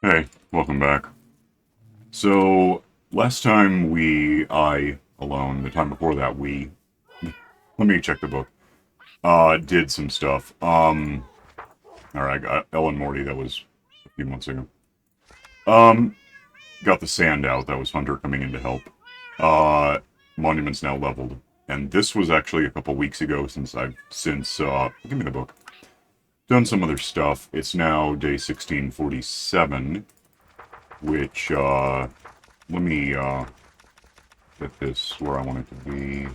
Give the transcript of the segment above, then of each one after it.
Hey, welcome back. So, last time I alone, the time before that, let me check the book, did some stuff. Alright, I got Ellen Morty, that was a few months ago. Um, got the sand out, that was Hunter coming in to help. Uh, Monument's now leveled. And this was actually a couple weeks ago give me the book, done some other stuff. It's now day 1647, which, let me, get this where I want it to be.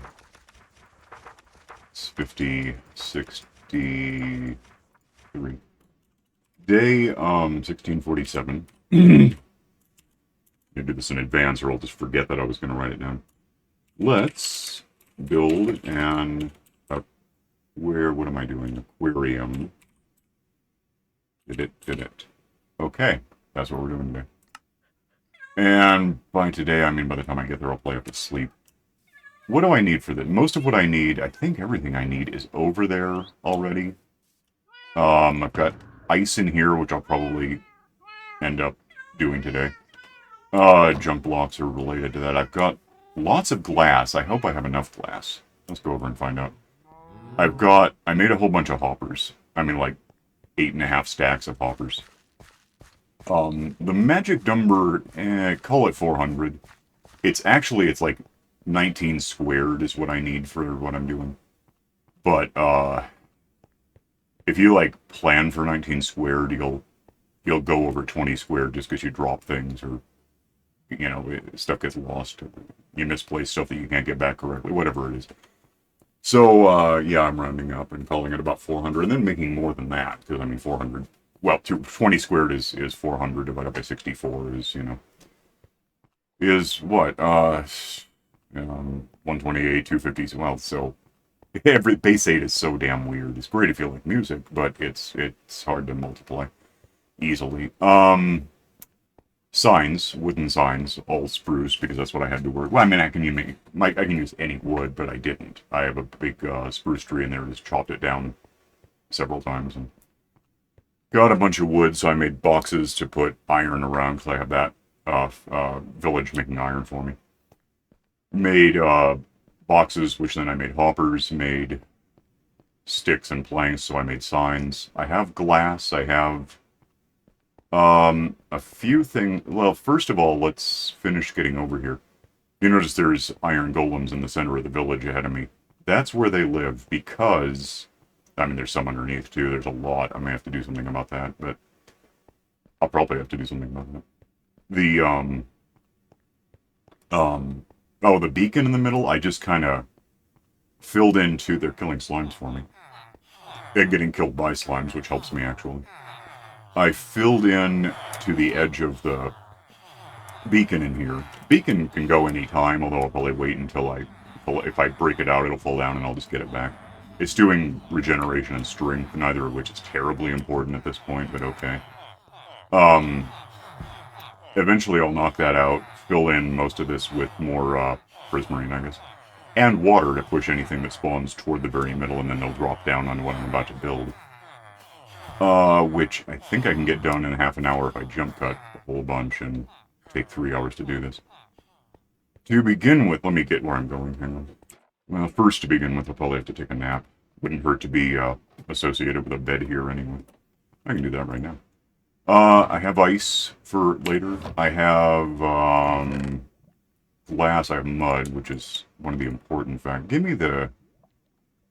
It's 50, 63. Day, 1647. I do this in advance or I'll just forget that I was going to write it down. Let's build what am I doing? Aquarium. Did it. Okay, that's what we're doing today. And by today, I mean by the time I get there, I'll play up to sleep. What do I need for this? Most of what I need, I think everything I need is over there already. I've got ice in here, which I'll probably end up doing today. Junk blocks are related to that. I've got lots of glass. I hope I have enough glass. Let's go over and find out. I made a whole bunch of hoppers. I mean, like 8.5 stacks of hoppers. The magic number, call it 400. It's like 19 squared is what I need for what I'm doing. But, if you, like, plan for 19 squared, you'll go over 20 squared just because you drop things or, stuff gets lost. You misplace stuff that you can't get back correctly, whatever it is. So, yeah, I'm rounding up and calling it about 400 and then making more than that because, I mean, 400, well, 20 squared is 400 divided by 64 is what? 128, 250, well, so every base 8 is so damn weird. It's great if you like music, but it's hard to multiply easily. Signs, wooden signs, all spruce because that's what I had to work. Well, I mean, I can use any wood, but I didn't. I have a big spruce tree in there. Just chopped it down several times and got a bunch of wood. So I made boxes to put iron around because I have that village making iron for me. Made boxes, which then I made hoppers. Made sticks and planks, so I made signs. I have glass. I have a few things. Well, first of all, let's finish getting over here. You notice there's iron golems in the center of the village ahead of me. That's where they live because, I mean, there's some underneath too. There's a lot. I may have to do something about that, but I'll probably have to do something about that. The, oh, the beacon in the middle, I just kind of filled into, they're killing slimes for me. They're getting killed by slimes, which helps me actually. I filled in to the edge of the beacon in here. Beacon can go any time, although I'll probably wait until if I break it out, it'll fall down and I'll just get it back. It's doing regeneration and strength, neither of which is terribly important at this point, but okay. Eventually I'll knock that out, fill in most of this with more prismarine, I guess, and water to push anything that spawns toward the very middle, and then they'll drop down onto what I'm about to build. Which I think I can get done in half an hour if I jump cut a whole bunch and take 3 hours to do this. To begin with, let me get where I'm going. Hang on. Well, first to begin with, I'll probably have to take a nap. Wouldn't hurt to be associated with a bed here anyway. I can do that right now. I have ice for later. I have glass. I have mud, which is one of the important factors.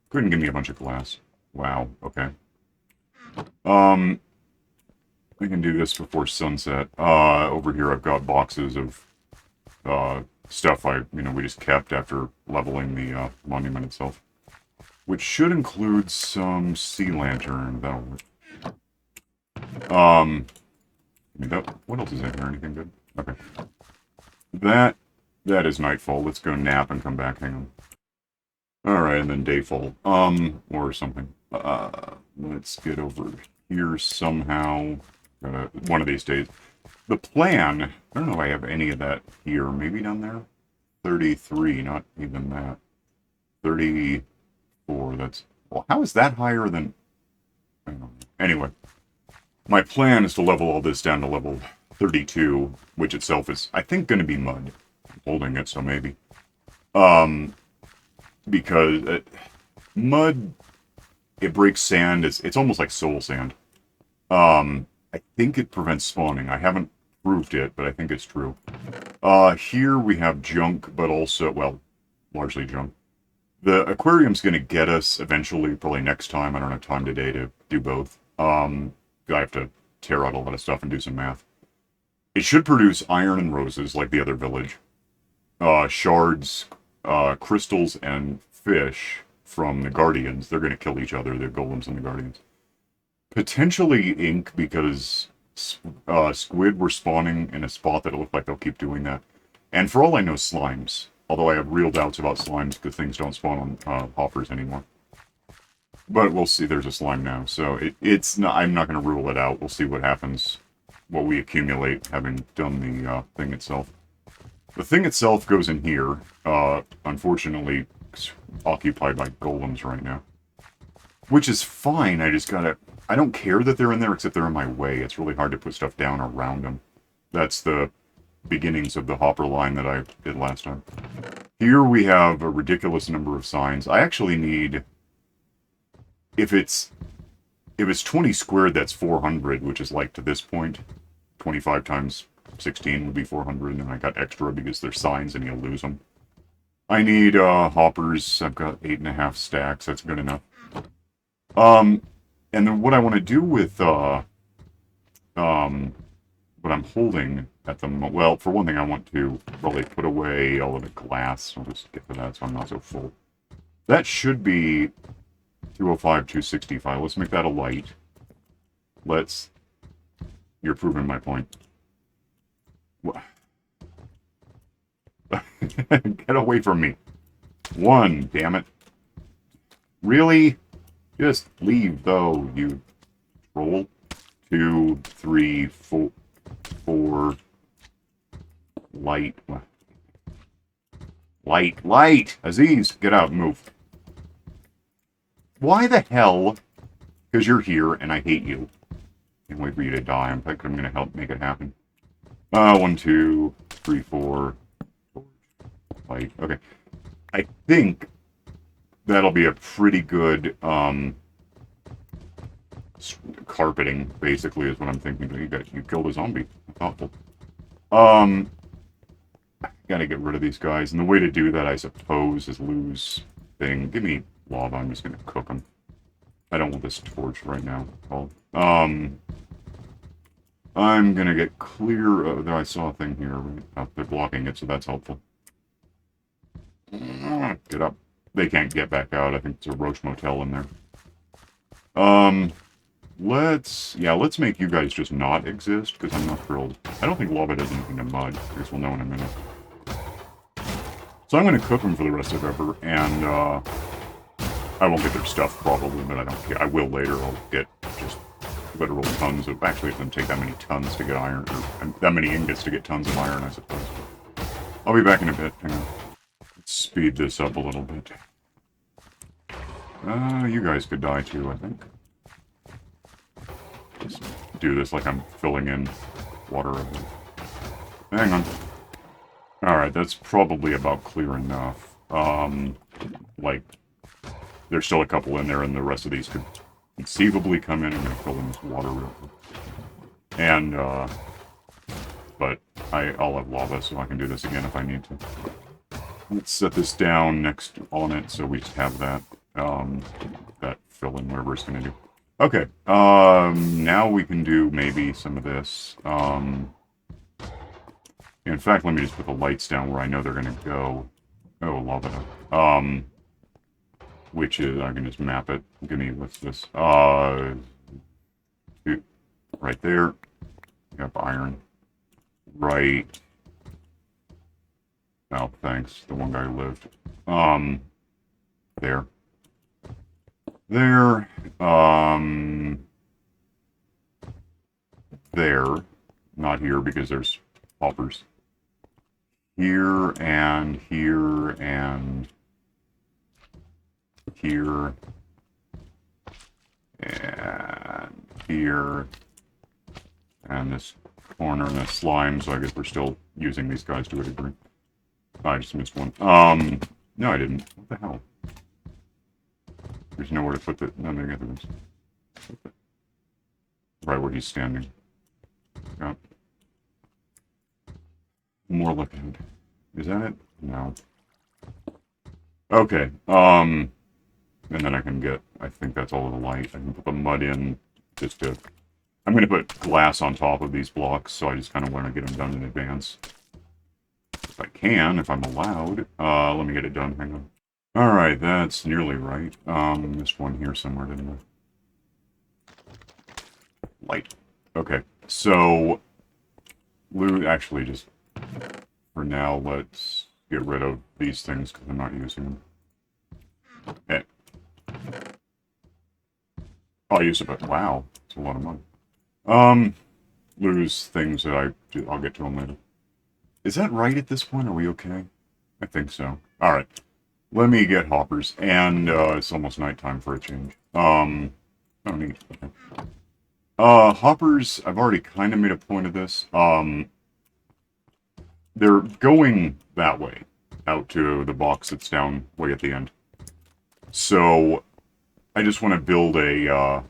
Couldn't give me a bunch of glass. Wow. Okay. I can do this before sunset. Over here I've got boxes of stuff we just kept after leveling the monument itself, which should include some sea lantern. That'll work. What else is in here? Anything good? Okay. That is nightfall. Let's go nap and come back. Hang on. Alright, and then dayfall. Or something. Let's get over here somehow. One of these days. The plan, I don't know if I have any of that here. Maybe down there? 33, not even that. 34, well, how is that higher than... I don't know. Anyway. My plan is to level all this down to level 32, which itself is, I think, going to be mud. I'm holding it, so maybe. Um, because mud, it breaks sand. It's almost like soul sand. I think it prevents spawning. I haven't proved it, but I think it's true. Here we have junk, but also, well, largely junk. The aquarium's going to get us eventually, probably next time. I don't have time today to do both. I have to tear out a lot of stuff and do some math. It should produce iron and roses like the other village. Shards, crystals, and fish from the Guardians. They're going to kill each other, the Golems and the Guardians. Potentially ink because squid were spawning in a spot that it looked like they'll keep doing that. And for all I know, slimes. Although I have real doubts about slimes because things don't spawn on hoppers anymore. But we'll see. There's a slime now, so it's not. I'm not going to rule it out. We'll see what happens, what we accumulate having done the thing itself. The thing itself goes in here. Unfortunately, it's occupied by golems right now, which is fine. I just gotta. I don't care that they're in there, except they're in my way. It's really hard to put stuff down around them. That's the beginnings of the hopper line that I did last time. Here we have a ridiculous number of signs. I actually need, if it's 20 squared, that's 400, which is like to this point, 25 times 16 would be 400, and I got extra because they're signs and you'll lose them. I need hoppers. I've got 8.5 stacks. That's good enough. And then what I want to do with what I'm holding at the moment, well, for one thing, I want to probably put away all of the glass. I'll just get to that so I'm not so full. That should be 205, 265. Let's make that a light. You're proving my point. Get away from me. 1, damn it. Really? Just leave, though, you troll. 2, 3, 4. Light. Light! Aziz, get out, move. Why the hell? Because you're here, and I hate you. Can't wait for you to die. I'm going to help make it happen. 1, 2, 3, 4. Light. Okay. I think that'll be a pretty good, carpeting, basically, is what I'm thinking. You killed a zombie. Thoughtful. Gotta get rid of these guys, and the way to do that, I suppose, is lose thing. Give me lava, I'm just gonna cook them. I don't want this torch right now. I'm gonna get clear. There, I saw a thing here. They're blocking it, so that's helpful. Get up. They can't get back out. I think it's a Roach Motel in there. Let's make you guys just not exist, because I'm not thrilled. I don't think lava does anything to mud. I guess we'll know in a minute. So I'm going to cook them for the rest of Ever, and I won't get their stuff probably, but I don't care. I will later. I'll get just literal tons of... Actually, it doesn't take that many tons to get iron, or that many ingots to get tons of iron, I suppose. I'll be back in a bit. Hang on. Let's speed this up a little bit. You guys could die too, I think. Just do this like I'm filling in water. Hang on. Alright, that's probably about clear enough. Like, there's still a couple in there, and the rest of these could conceivably come in. I'm gonna fill in this water real quick. And, but I'll have lava, so I can do this again if I need to. Let's set this down next on it, so we just have that, that fill in whatever it's gonna do. Okay, now we can do maybe some of this. In fact, let me just put the lights down where I know they're gonna go. Oh, love it. Which is, I can just map it. Give me, what's this? Right there. Yep, iron. Right. Oh, thanks. The one guy who lived. There. There. There. Not here because there's hoppers. Here and here and here and here and this corner and a slime, so I guess we're still using these guys to a degree. I just missed one. No, I didn't. What the hell? There's nowhere to put the... No, there is. Right where he's standing. Yep. More look ahead. Is that it? No. Okay, and then I can get... I think that's all of the light. I can put the mud in just to... I'm going to put glass on top of these blocks, so I just kind of want to get them done in advance. If I can, if I'm allowed. Let me get it done, hang on. Alright, that's nearly right. Missed one here somewhere, didn't I? Light. Okay, so... Actually, just... For now, let's get rid of these things, because I'm not using them. Okay. I'll use it, but wow, it's a lot of money. Lose things that I'll get to them later. Is that right at this point? Are we okay? I think so. Alright. Let me get hoppers, and, it's almost nighttime for a change. Oh, neat. Okay. Hoppers, I've already kind of made a point of this. They're going that way, out to the box that's down way at the end. So, I just want to build a,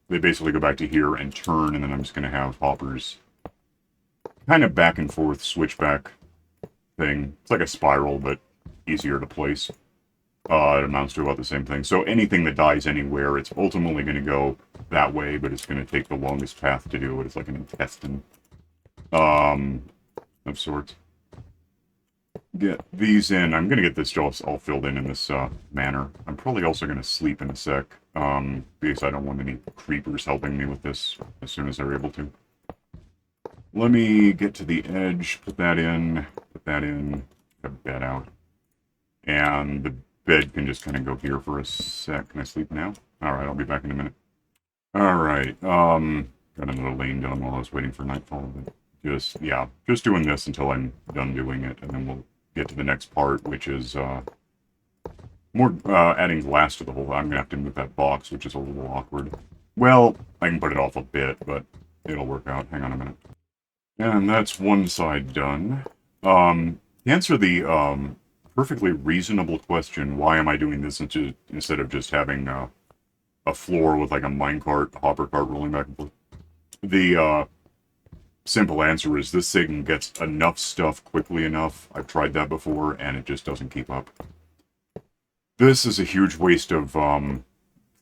they basically go back to here and turn, and then I'm just going to have hoppers kind of back and forth switchback thing. It's like a spiral, but easier to place. It amounts to about the same thing. So anything that dies anywhere, it's ultimately going to go that way, but it's going to take the longest path to do it. It's like an intestine of sorts. Get these in. I'm going to get this all filled in this manner. I'm probably also going to sleep in a sec, because I don't want any creepers helping me with this as soon as they're able to. Let me get to the edge, put that in, get a bed out. And the bed can just kind of go here for a sec. Can I sleep now? Alright, I'll be back in a minute. Alright, got another lane done while I was waiting for nightfall. But just doing this until I'm done doing it, and then we'll get to the next part, which is, more, adding glass to the whole. I'm gonna have to move that box, which is a little awkward. Well, I can put it off a bit, but it'll work out. Hang on a minute. And that's one side done. To answer the, perfectly reasonable question, why am I doing this instead of just having a floor with like a minecart, hopper cart rolling back and forth? The simple answer is this thing gets enough stuff quickly enough. I've tried that before, and it just doesn't keep up. This is a huge waste of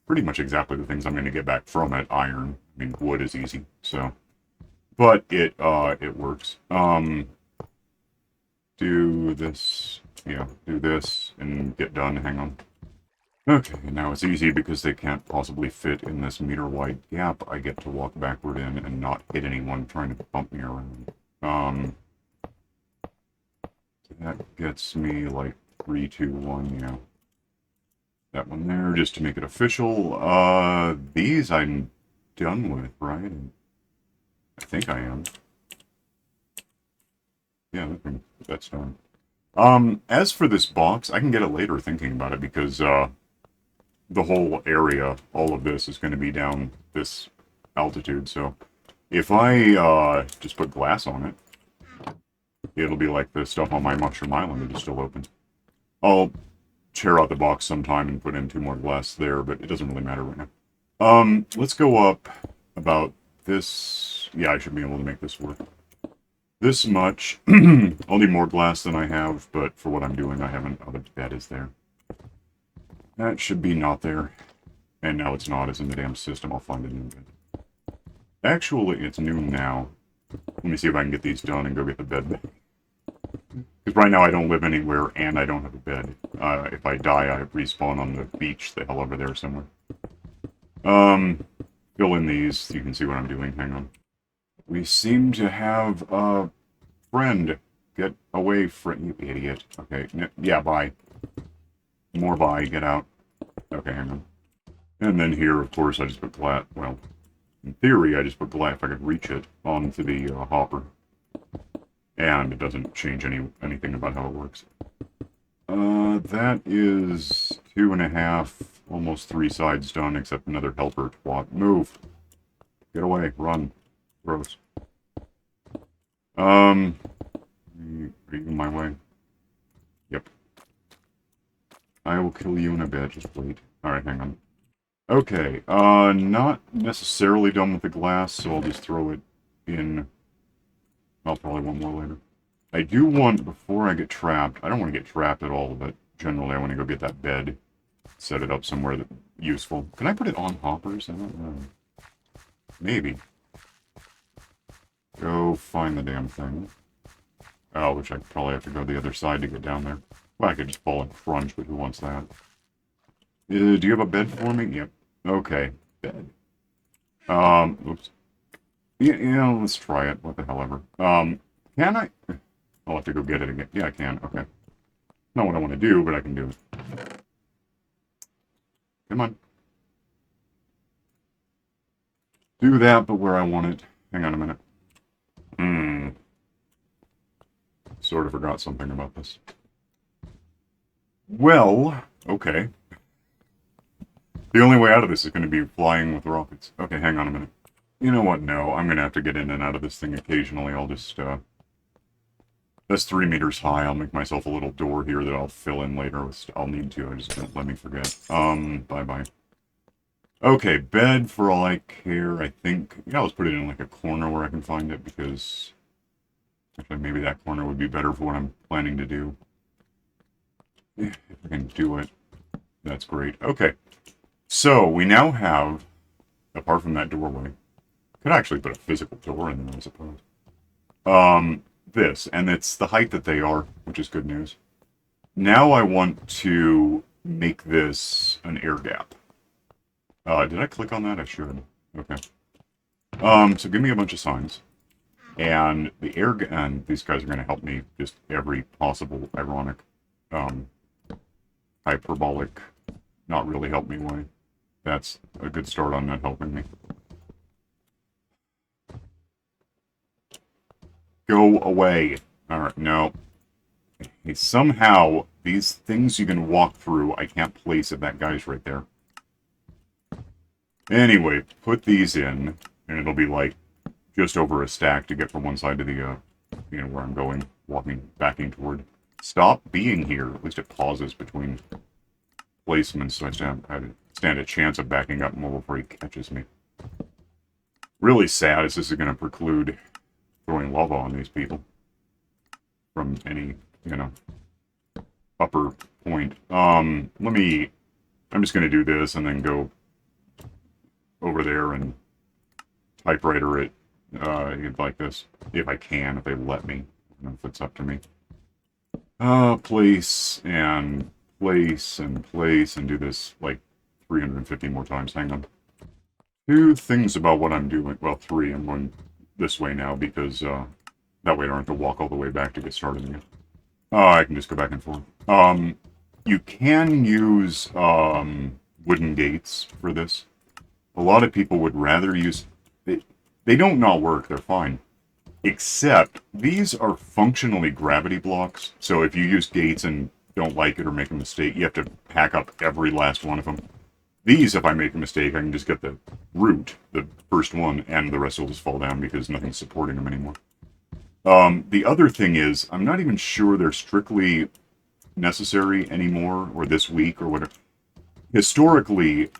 pretty much exactly the things I'm going to get back from it. Iron. I mean, wood is easy, so... But it works. Do this... Yeah, do this, and get done, hang on. Okay, now it's easy because they can't possibly fit in this meter-wide gap. I get to walk backward in and not hit anyone trying to bump me around. That gets me, like, 3, 2, 1, yeah. That one there, just to make it official. These I'm done with, right? I think I am. Yeah, that's done. As for this box, I can get it later thinking about it, because, the whole area, all of this, is going to be down this altitude, so if I, just put glass on it, it'll be like the stuff on my Mushroom Island that is still open. I'll tear out the box sometime and put in 2 more glass there, but it doesn't really matter right now. Let's go up about this. Yeah, I should be able to make this work. This much. I'll need more glass than I have, but for what I'm doing, I haven't... Oh, the bed is there. That should be not there. And now it's not. It's in the damn system. I'll find a new bed. Actually, it's noon now. Let me see if I can get these done and go get the bed. Because right now I don't live anywhere, and I don't have a bed. If I die, I respawn on the beach, the hell over there somewhere. Fill in these. You can see what I'm doing. Hang on. We seem to have a friend. Get away, friend, you idiot. Okay, yeah, bye. More bye, get out. Okay, hang on. And then here, of course, I just put glass. Well, in theory, I just put glass, if I could reach it, onto the hopper. And it doesn't change anything about how it works. That is 2.5, almost 3 sides done, except another helper twat. Move! Get away, run. Gross. Are you my way? Yep. I will kill you in a bit, just wait. Alright, hang on. Okay, not necessarily done with the glass, so I'll just throw it in. I'll probably want more later. I do want, before I get trapped, I don't want to get trapped at all, but generally I want to go get that bed, set it up somewhere that useful. Can I put it on hoppers? I don't know. Maybe. Go find the damn thing. Oh, which I probably have to go the other side to get down there. Well, I could just fall and crunch, but who wants that? Do you have a bed for me? Yep. Okay, bed. Oops. Yeah, let's try it. What the hell ever. Can I? I'll have to go get it again. Yeah, I can. Okay. Not what I want to do, but I can do it. Come on. Do that, but where I want it. Hang on a minute. Sort of forgot something about this. Well, okay. The only way out of this is going to be flying with rockets. Okay, hang on a minute. You know what? No, I'm going to have to get in and out of this thing occasionally. I'll just, that's 3 meters high. I'll make myself a little door here that I'll fill in later. I'll need to. I just don't let me forget. Bye-bye. Okay, bed for all I care, I think. Yeah, let's put it in like a corner where I can find it, because actually maybe that corner would be better for what I'm planning to do. If I can do it, that's great. Okay, so we now have, apart from that doorway, could actually put a physical door in there, I suppose. This, and it's the height that they are, which is good news. Now I want to make this an air gap. Did I click on that? I should. Okay. So give me a bunch of signs. And the air, and these guys are going to help me just every possible ironic, hyperbolic, not really help me way. That's a good start on not helping me. Go away. Alright, no. Somehow, these things you can walk through, I can't place it. That guy's right there. Anyway, put these in, and it'll be like just over a stack to get from one side to the, where I'm going, backing toward. Stop being here. At least it pauses between placements, so I stand a chance of backing up more before he catches me. Really sad is this is going to preclude throwing lava on these people from any, upper point. I'm just going to do this and then go over there and typewriter it like this, if I can, if they let me. I don't know if it's up to me. Place and place and place and do this like 350 more times. Hang on. 2 things about what I'm doing. Well, 3. I'm going this way now because that way I don't have to walk all the way back to get started again. I can just go back and forth. You can use wooden gates for this. A lot of people would rather use... They don't not work, they're fine. Except, these are functionally gravity blocks, so if you use gates and don't like it or make a mistake, you have to pack up every last one of them. These, if I make a mistake, I can just get the root, the first one, and the rest will just fall down because nothing's supporting them anymore. The other thing is, I'm not even sure they're strictly necessary anymore, or this week, or whatever. Historically,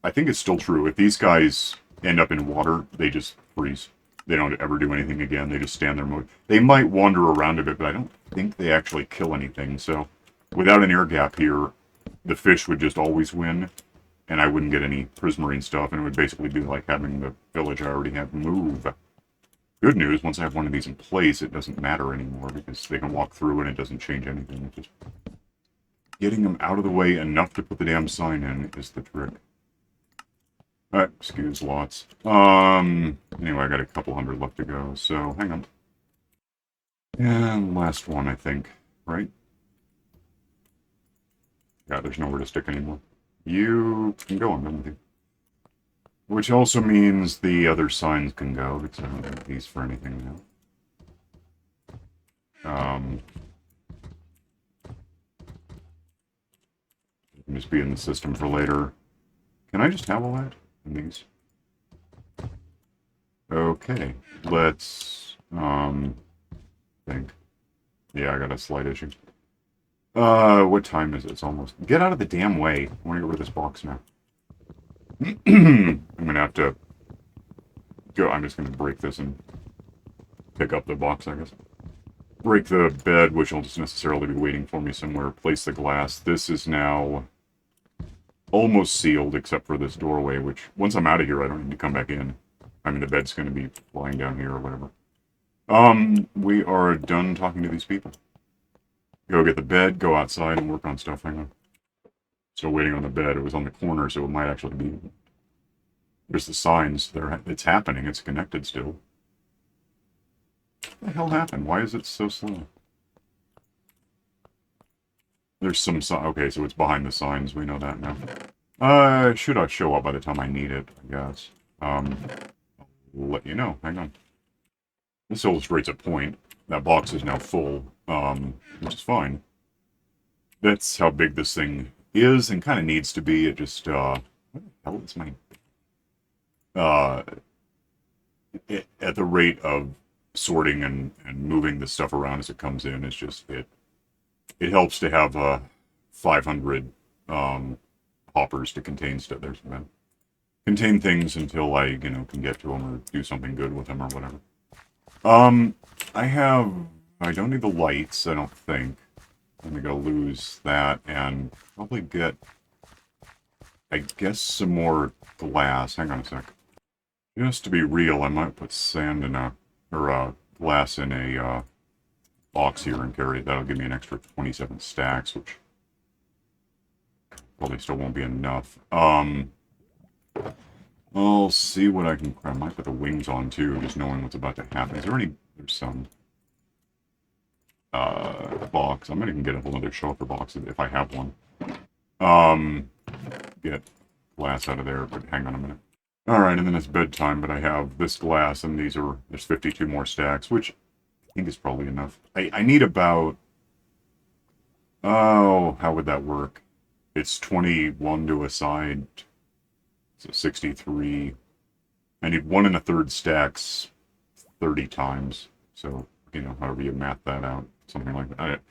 I think it's still true. If these guys end up in water, they just freeze. They don't ever do anything again. They just stand there mode. They might wander around a bit, but I don't think they actually kill anything. So, without an air gap here, the fish would just always win, and I wouldn't get any prismarine stuff, and it would basically be like having the village I already have move. Good news, once I have one of these in place, it doesn't matter anymore, because they can walk through and it doesn't change anything. It's just getting them out of the way enough to put the damn sign in is the trick. Excuse lots. Anyway, I got a couple hundred left to go, so hang on. And last one, I think, right? Yeah, there's nowhere to stick anymore. You can go, I'm done with you. Which also means the other signs can go, because I don't have these for anything now. Can just be in the system for later. Can I just have all that? And these? Okay, let's, think. Yeah, I got a slight issue. What time is it? It's almost... Get out of the damn way. I want to get rid of this box now. I'm gonna have to go... I'm just gonna break this and pick up the box, I guess. Break the bed, which will just necessarily be waiting for me somewhere. Place the glass. This is now almost sealed, except for this doorway, which, once I'm out of here, I don't need to come back in. I mean, the bed's gonna be lying down here or whatever. We are done talking to these people. Go get the bed, go outside, and work on stuff. Hang on. Still waiting on the bed. It was on the corner, so it might actually be... There's the signs. It's happening. It's connected still. What the hell happened? Why is it so slow? There's some... Okay, so it's behind the signs. We know that now. Should I show up by the time I need it, I guess. I'll let you know. Hang on. This illustrates a point. That box is now full, which is fine. That's how big this thing is and kind of needs to be. It just, what the hell is my... at the rate of sorting and moving the stuff around as it comes in, it's just, it helps to have, 500, hoppers to contain stuff. There's that. Contain things until I, can get to them or do something good with them or whatever. I don't need the lights, I don't think. I'm gonna lose that and probably get, I guess, some more glass. Hang on a sec. Just to be real, I might put sand in glass in a, box here and carry it. That'll give me an extra 27 stacks, which probably still won't be enough. I'll see what I can... I might put the wings on, too, just knowing what's about to happen. Is there any... There's some... box. I might even get a whole other shulker box if I have one. Get glass out of there, but hang on a minute. Alright, and then it's bedtime, but I have this glass, and there's 52 more stacks, which I think is probably enough. I need about... Oh, how would that work? It's 21 to a side... So 63. I need 1 1/3 stacks 30 times. So, however you math that out. Something like that.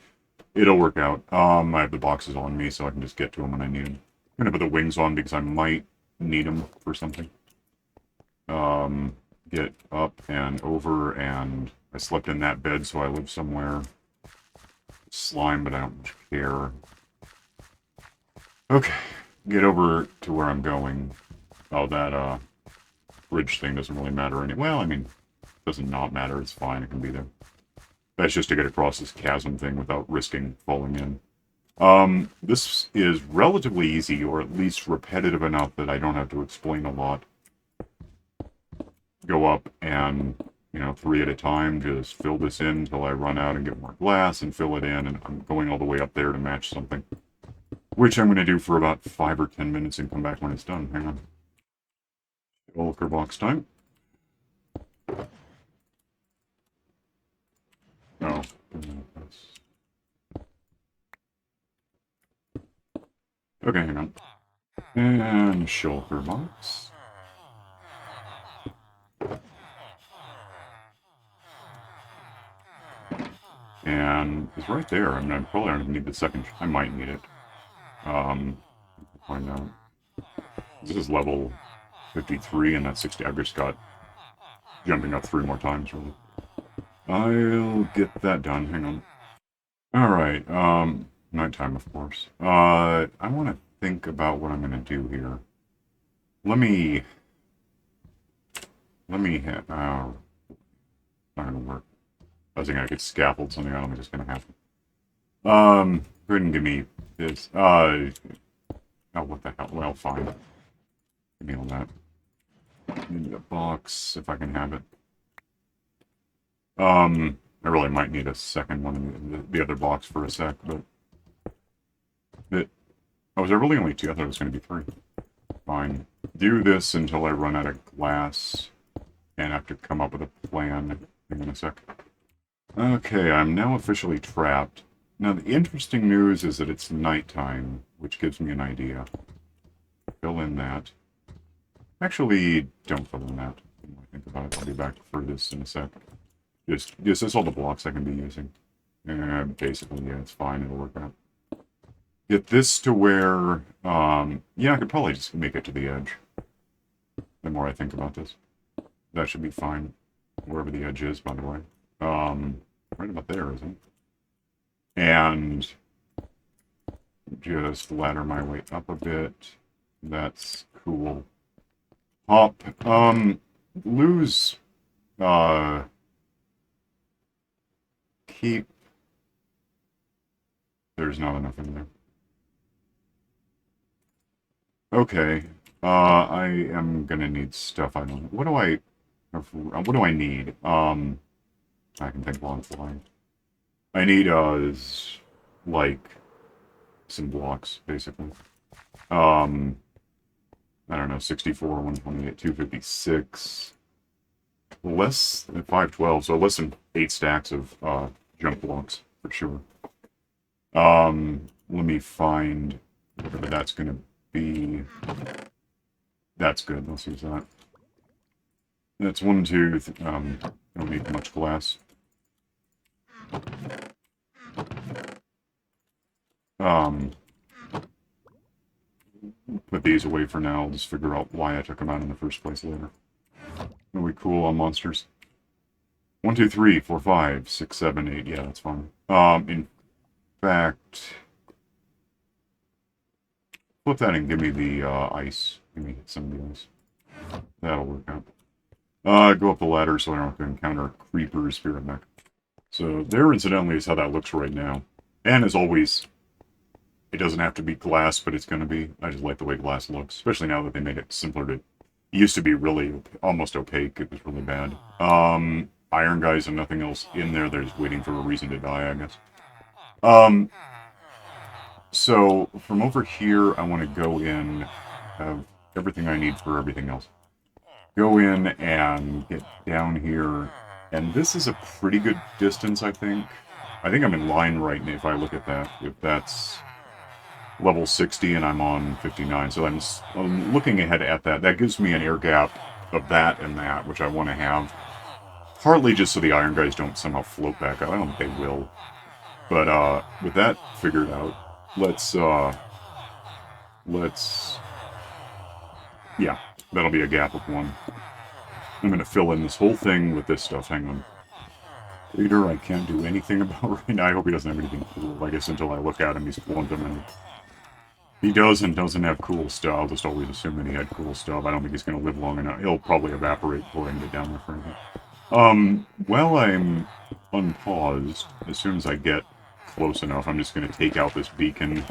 It'll work out. I have the boxes on me so I can just get to them when I need them. I'm going to put the wings on because I might need them for something. Get up and over, and I slept in that bed so I live somewhere. Slime, but I don't much care. Okay. Get over to where I'm going. Oh, that, bridge thing doesn't really matter well, I mean, it doesn't not matter, it's fine, it can be there. That's just to get across this chasm thing without risking falling in. This is relatively easy, or at least repetitive enough that I don't have to explain a lot. Go up and, 3 at a time, just fill this in until I run out and get more glass and fill it in, and I'm going all the way up there to match something. Which I'm going to do for about 5 or 10 minutes and come back when it's done. Hang on. Shulker box time. Oh. Okay, hang on. And shulker box. And it's right there. I mean, I probably don't even need the second. I might need it. Find out. This is level 53, and that's 60. I've just got jumping up 3 more times, really. I'll get that done. Hang on. Alright, nighttime, of course. I want to think about what I'm going to do here. Let me hit... Oh, not going to work. I was thinking I could scaffold something out. I'm just going to have to... Go ahead and give me this. Oh, what the hell? Well, fine. Give me all that. Need a box, if I can have it. I really might need a second one in the other box for a sec, but... Oh, was there really only 2? I thought it was going to be 3. Fine. Do this until I run out of glass, and have to come up with a plan. Hang on a sec. Okay, I'm now officially trapped. Now, the interesting news is that it's nighttime, which gives me an idea. Fill in that. Actually, don't fill in that. I think about it. I'll be back for this in a sec. Just that's all the blocks I can be using. And basically, yeah, it's fine. It'll work out. Get this to where, yeah, I could probably just make it to the edge. The more I think about this. That should be fine. Wherever the edge is, by the way. Right about there, isn't it? And just ladder my way up a bit. That's cool. Hop. Lose, keep. There's not enough in there. Okay. I am gonna need stuff. I don't know. What do I need? I can think while I'm flying. I need, like, some blocks, basically. I don't know, 64, 128, 256. Less than 512, so less than 8 stacks of, junk blocks, for sure. Let me find whatever that's gonna be. That's good, let's use that. That's 1, 2, don't need much glass. Put these away for now. I'll just figure out why I took them out in the first place later. Are we cool on monsters? 1, 2, 3, 4, 5, 6, 7, 8. Yeah, that's fine. In fact, flip that and give me the ice. Give me some of the ice. That'll work out. Go up the ladder so I don't have to encounter creepers, spirit mech. So there, incidentally, is how that looks right now. And as always, it doesn't have to be glass, but it's going to be. I just like the way glass looks, especially now that they made it simpler to... It used to be really almost opaque. It was really bad. Iron guys and nothing else in there. They're just waiting for a reason to die, I guess. So from over here, I want to go in, have everything I need for everything else. Go in and get down here, and this is a pretty good distance, I think. I think I'm in line right now if I look at that. If that's level 60 and I'm on 59, so I'm looking ahead at that. That gives me an air gap of that and that, which I want to have. Partly just so the iron guys don't somehow float back up. I don't think they will. But with that figured out, let's yeah, that'll be a gap of 1. I'm gonna fill in this whole thing with this stuff. Hang on. Leader, I can't do anything about right now. I hope he doesn't have anything cool. I guess until I look at him, he's blowing them in. He doesn't have cool stuff. I'll just always assume that he had cool stuff. I don't think he's gonna live long enough. He'll probably evaporate before I can get down there for anything. While I'm unpaused, as soon as I get close enough, I'm just gonna take out this beacon.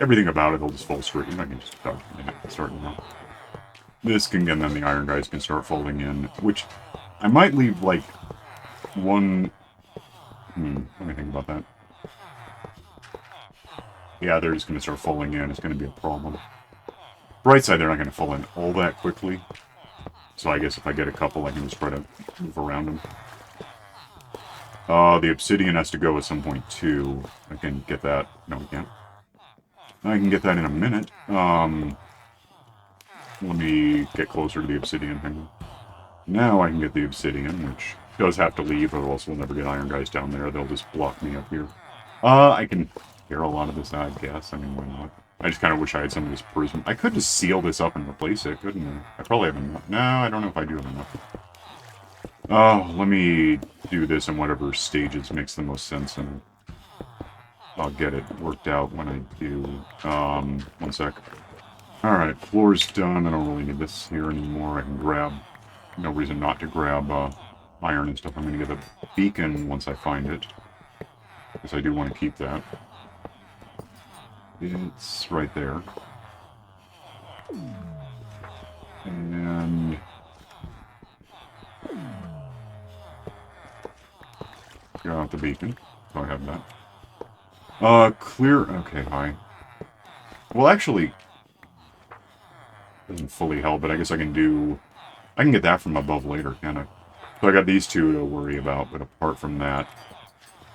Everything about it will just fall straight. I can just start now. This can, and then the iron guys can start folding in, which I might leave, like, one... let me think about that. Yeah, they're just going to start falling in. It's going to be a problem. Bright side, they're not going to fall in all that quickly. So I guess if I get a couple, I can just try to move around them. The obsidian has to go at some point, too. I can get that. No, we can't. I can get that in a minute. Let me get closer to the obsidian thing. Now I can get the obsidian, which does have to leave, or else we'll never get iron guys down there. They'll just block me up here. I can hear a lot of this, I guess. I mean, why not? I just kind of wish I had some of this prism. I could just seal this up and replace it, couldn't I? I probably have enough. No, I don't know if I do have enough. Oh, let me do this in whatever stages makes the most sense, and I'll get it worked out when I do. 1 sec. Alright, floor's done. I don't really need this here anymore. I can grab... No reason not to grab iron and stuff. I'm going to get a beacon once I find it. Because I do want to keep that. It's right there. And... got the beacon. So I have that. Clear... Okay, hi. Well, actually... Doesn't fully help, but I guess I can do... I can get that from above later, can't I? So I got these two to worry about, but apart from that,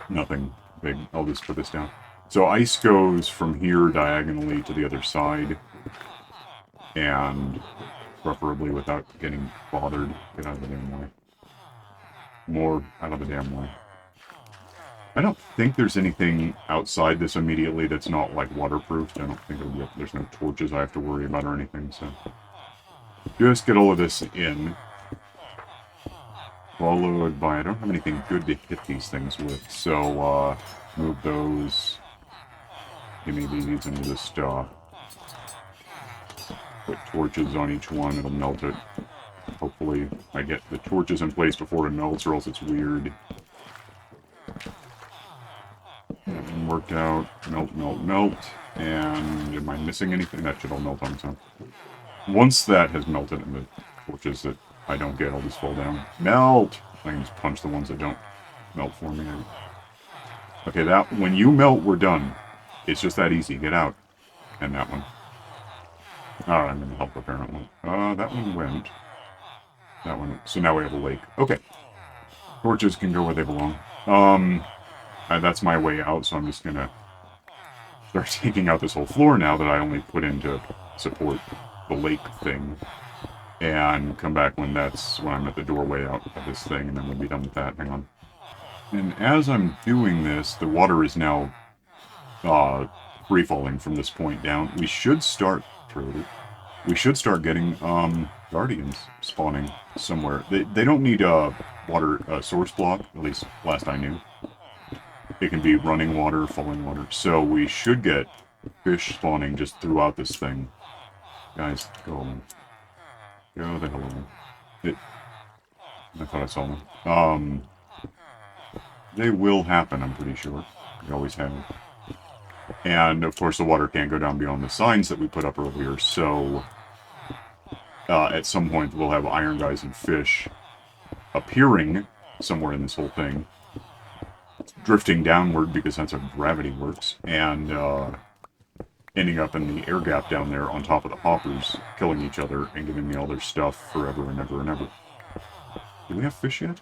nothing big. I'll just put this down. So ice goes from here diagonally to the other side, and preferably without getting bothered. Get out of the damn way. more out of the damn way. I don't think there's anything outside this immediately that's not, like, waterproofed. I don't think there's no torches I have to worry about or anything, so... Just get all of this in. Followed by... I don't have anything good to hit these things with, so, move those. Give me these into this stuff. Put torches on each one, it'll melt it. Hopefully I get the torches in place before it melts, or else it's weird. Worked out. Melt, melt, melt. And am I missing anything? That should all melt on its own. Once that has melted and the torches that I don't get, I'll just fall down. Melt! I can just punch the ones that don't melt for me. Okay, that when you melt, we're done. It's just that easy. Get out. And that one. Alright, I'm going to help apparently. That one went. That one. So now we have a lake. Okay. Torches can go where they belong. That's my way out, so I'm just going to start taking out this whole floor now that I only put in to support the lake thing. And come back when I'm at the doorway out of this thing, and then we'll be done with that. Hang on. And as I'm doing this, the water is now free-falling from this point down. We should start getting guardians spawning somewhere. They don't need a water source block, at least last I knew. It can be running water, falling water. So we should get fish spawning just throughout this thing. Guys, go on. Go the hell on. I thought I saw them. They will happen, I'm pretty sure. They always have. And, of course, the water can't go down beyond the signs that we put up earlier, so... at some point, we'll have iron guys and fish appearing somewhere in this whole thing. Drifting downward, because that's how gravity works, and, ending up in the air gap down there on top of the hoppers, killing each other and giving me all their stuff forever and ever and ever. Do we have fish yet?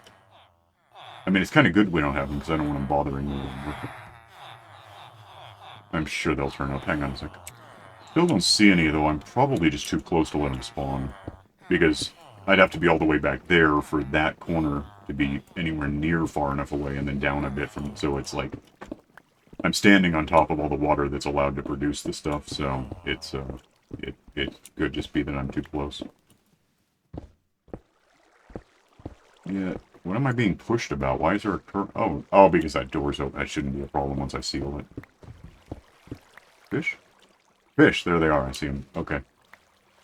I mean, it's kind of good we don't have them, because I don't want them bothering me anymore. I'm sure they'll turn up. Hang on a sec. Still don't see any, though. I'm probably just too close to let them spawn. Because I'd have to be all the way back there for that corner to be anywhere near far enough away, and then down a bit from it. So it's like... I'm standing on top of all the water that's allowed to produce the stuff, so it's, it could just be that I'm too close. Yeah, what am I being pushed about? Why is there a current? Oh, because that door's open. That shouldn't be a problem once I seal it. Fish? Fish, there they are, I see them. Okay.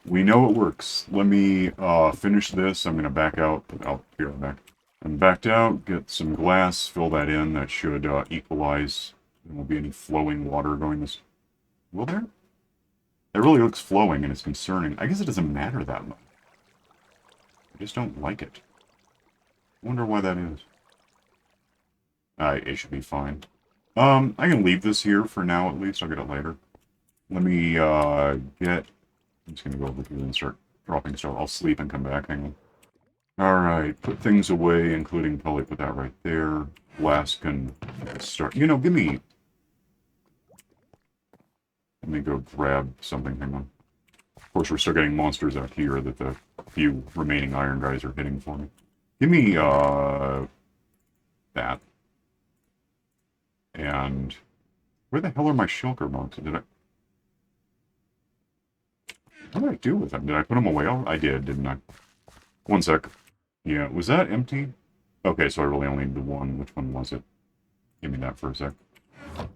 We know it works. Let me, finish this. I'm gonna back out. Oh, here, I'm back. I'm backed out, get some glass, fill that in. That should, equalize. There won't be any flowing water going this... Will there? It really looks flowing, and it's concerning. I guess it doesn't matter that much. I just don't like it. I wonder why that is. It should be fine. I can leave this here for now, at least. I'll get it later. Let me, I'm just gonna go over here and start dropping stuff. I'll sleep and come back. Hang on. Alright, put things away, including probably put that right there. Glass can start... You know, give me... Let me go grab something. Hang on. Of course, we're still getting monsters out here that the few remaining iron guys are hitting for me. Give me, that. And... Where the hell are my shulker boxes? What did I do with them? Did I put them away? I did, didn't I? One sec. Yeah, was that empty? Okay, so I really only need the one. Which one was it? Give me that for a sec.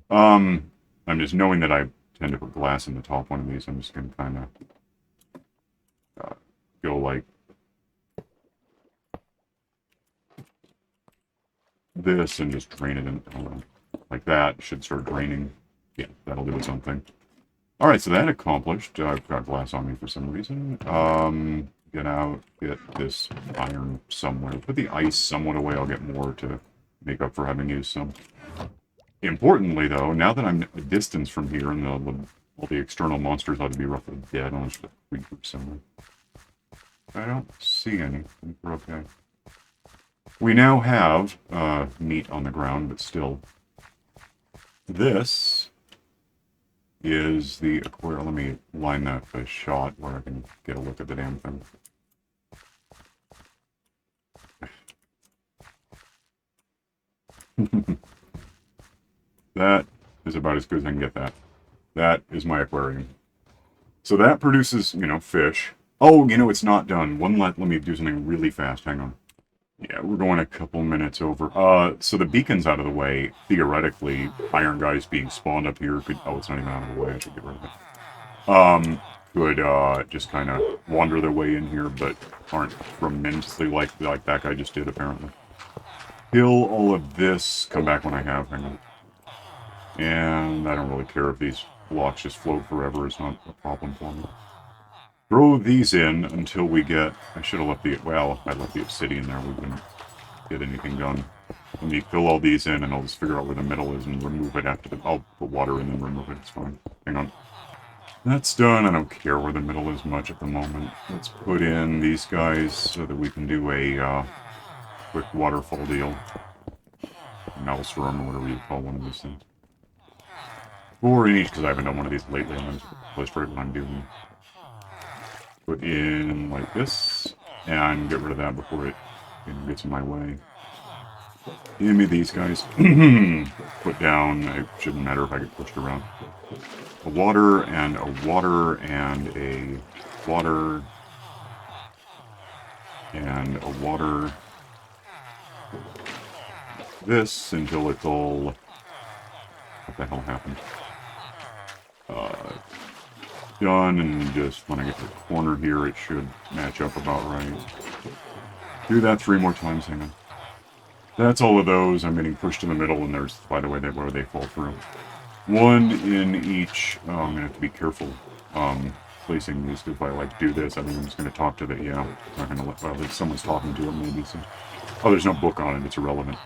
I'm just knowing that I tend to put glass in the top one of these. I'm just going to kind of go like this and just drain it in. Like that. Should start draining. Yeah, that'll do its own thing. Alright, so that accomplished. I've got glass on me for some reason. Get out, get this iron somewhere. Put the ice somewhat away, I'll get more to make up for having used some. Importantly, though, now that I'm a distance from here, and all the external monsters ought to be roughly dead, unless the regroup somewhere. I don't see any. I think we're okay. We now have meat on the ground, but still. This is the aquarium. Let me line that for a shot where I can get a look at the damn thing. That is about as good as I can get that. That is my aquarium. So that produces, you know, fish. Oh, you know, it's not done. Let me do something really fast. Hang on. Yeah, we're going a couple minutes over. So the beacon's out of the way. Theoretically, iron guys being spawned up here could... Oh, it's not even out of the way. I should get rid of it. Could, just kind of wander their way in here, but aren't tremendously like that guy just did, apparently. Kill all of this. Come back when I have. Hang on. And I don't really care if these blocks just float forever. It's not a problem for me. Throw these in until we get... I should have left the... Well, I left the obsidian there. We wouldn't get anything done. Let me fill all these in, and I'll just figure out where the middle is and remove it after the... I'll put water in and remove it. It's fine. Hang on. That's done. I don't care where the middle is much at the moment. Let's put in these guys so that we can do a quick waterfall deal. Maelstrom, or whatever you call one of these things. 4 in each, because I haven't done one of these lately. I'm just frustrated what I'm doing. Put in like this, and get rid of that before it gets in my way. Give me these guys. Put down, it shouldn't matter if I get pushed around. A water, and a water, and a water, and a water. This until it's all... What the hell happened? Done, and just when I get to the corner here, it should match up about right. Do that 3 more times, hang on. That's all of those. I'm getting pushed in the middle, and there's, by the way, where they fall through. 1 in each. Oh, I'm going to have to be careful placing these. If I, do this, I think I'm just going to talk to the... Yeah, I'm not going to let... Well, if someone's talking to it, maybe. So. Oh, there's no book on it. It's irrelevant.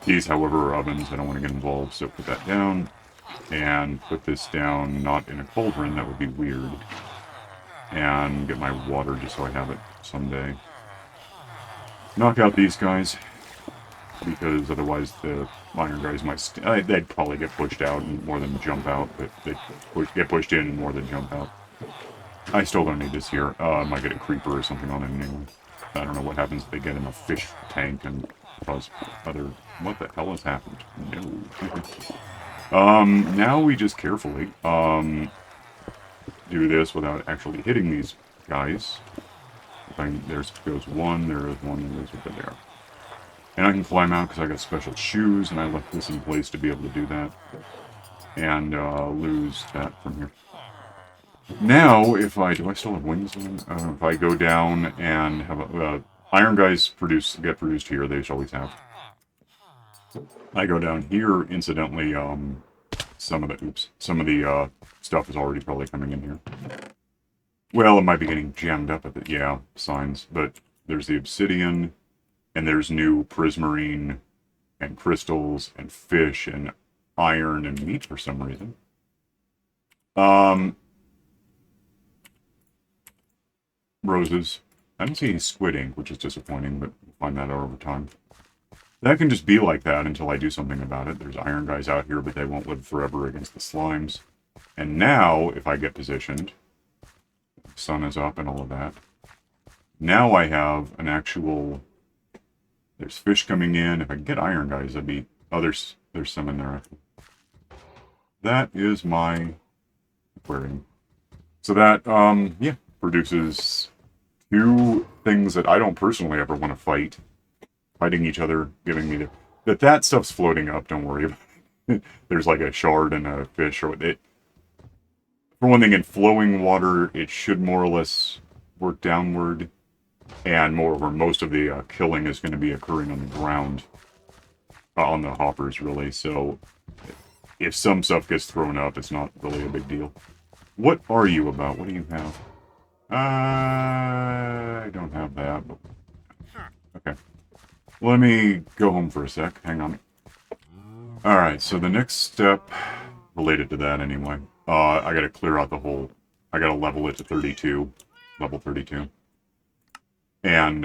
These, however, are ovens. I don't want to get involved, so put that down. And put this down, not in a cauldron, that would be weird. And get my water just so I have it someday. Knock out these guys, because otherwise the iron guys might... they'd probably get pushed out more than jump out, but they'd get pushed in more than jump out. I still don't need this here. I might get a creeper or something on it anyway. I don't know what happens if they get in a fish tank and cause other... What the hell has happened? No. Now we just carefully, do this without actually hitting these guys. There goes one, there is one, and there's one there. And I can climb out because I got special shoes, and I left this in place to be able to do that. And, lose that from here. Now, if I... Do I still have wings on? If I go down and have iron guys get produced here, they always have. I go down here, incidentally, some of the stuff is already probably coming in here. Well, it might be getting jammed up at the, yeah, signs, but there's the obsidian, and there's new prismarine, and crystals, and fish, and iron, and meat for some reason. Roses. I don't see any squid ink, which is disappointing, but we'll find that out over time. That can just be like that until I do something about it. There's iron guys out here, but they won't live forever against the slimes. And now, if I get positioned, sun is up and all of that. Now I have an actual... There's fish coming in. If I can get iron guys, that'd be... Oh, there's some in there. That is my aquarium. So that, yeah, produces 2 things that I don't personally ever want to fight. Fighting each other, giving me the... That stuff's floating up, don't worry about it. There's like a shard and a fish or it. For one thing, in flowing water, it should more or less work downward. And moreover, most of the killing is going to be occurring on the ground. On the hoppers, really. So, if some stuff gets thrown up, it's not really a big deal. What are you about? What do you have? I don't have that, but... Okay. Let me go home for a sec. Hang on. Alright, so the next step, related to that anyway, I gotta clear out the whole... I gotta level it to 32. Level 32. And,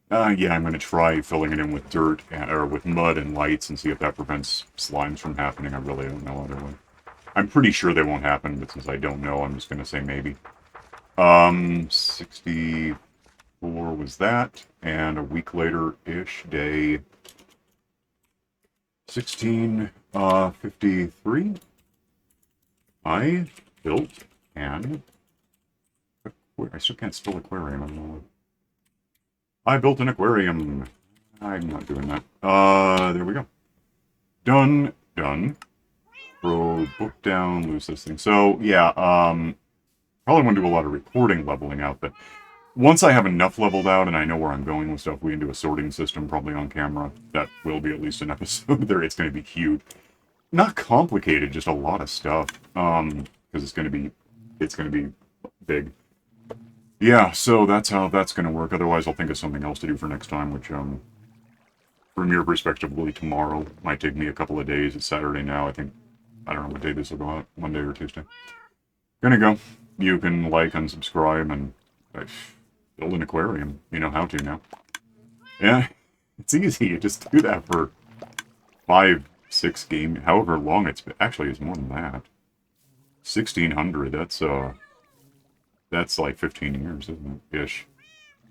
yeah, I'm gonna try filling it in with dirt, or with mud and lights, and see if that prevents slimes from happening. I really don't know either way. I'm pretty sure they won't happen, but since I don't know, I'm just gonna say maybe. 64 was that, and a week later-ish, day 1653. I built an... I still can't spell aquarium. I don't know. I built an aquarium. I'm not doing that. There we go. Done. Done. Throw book down, lose this thing. So, yeah, probably want to do a lot of recording leveling out, but once I have enough leveled out and I know where I'm going with stuff, we can do a sorting system probably on camera. That will be at least an episode there. It's going to be huge. Not complicated, just a lot of stuff. Because it's going to be big. Yeah, so that's how that's going to work. Otherwise, I'll think of something else to do for next time, which, from your perspective, will be tomorrow. Might take me a couple of days. It's Saturday now. I don't know what day this will go out. Monday or Tuesday. Gonna go. You can like and subscribe and build an aquarium. You know how to now. Yeah, it's easy. You just do that for 5, 6 games, however long it's been. Actually, it's more than that. 1600. That's like 15 years, isn't it? Ish.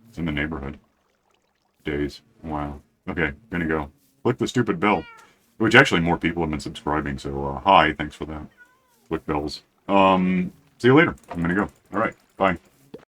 It's in the neighborhood. Days. Wow. Okay, gonna go. Click the stupid bell. Which actually more people have been subscribing, so hi, thanks for that. Click bells. See you later. I'm gonna go. Alright, bye.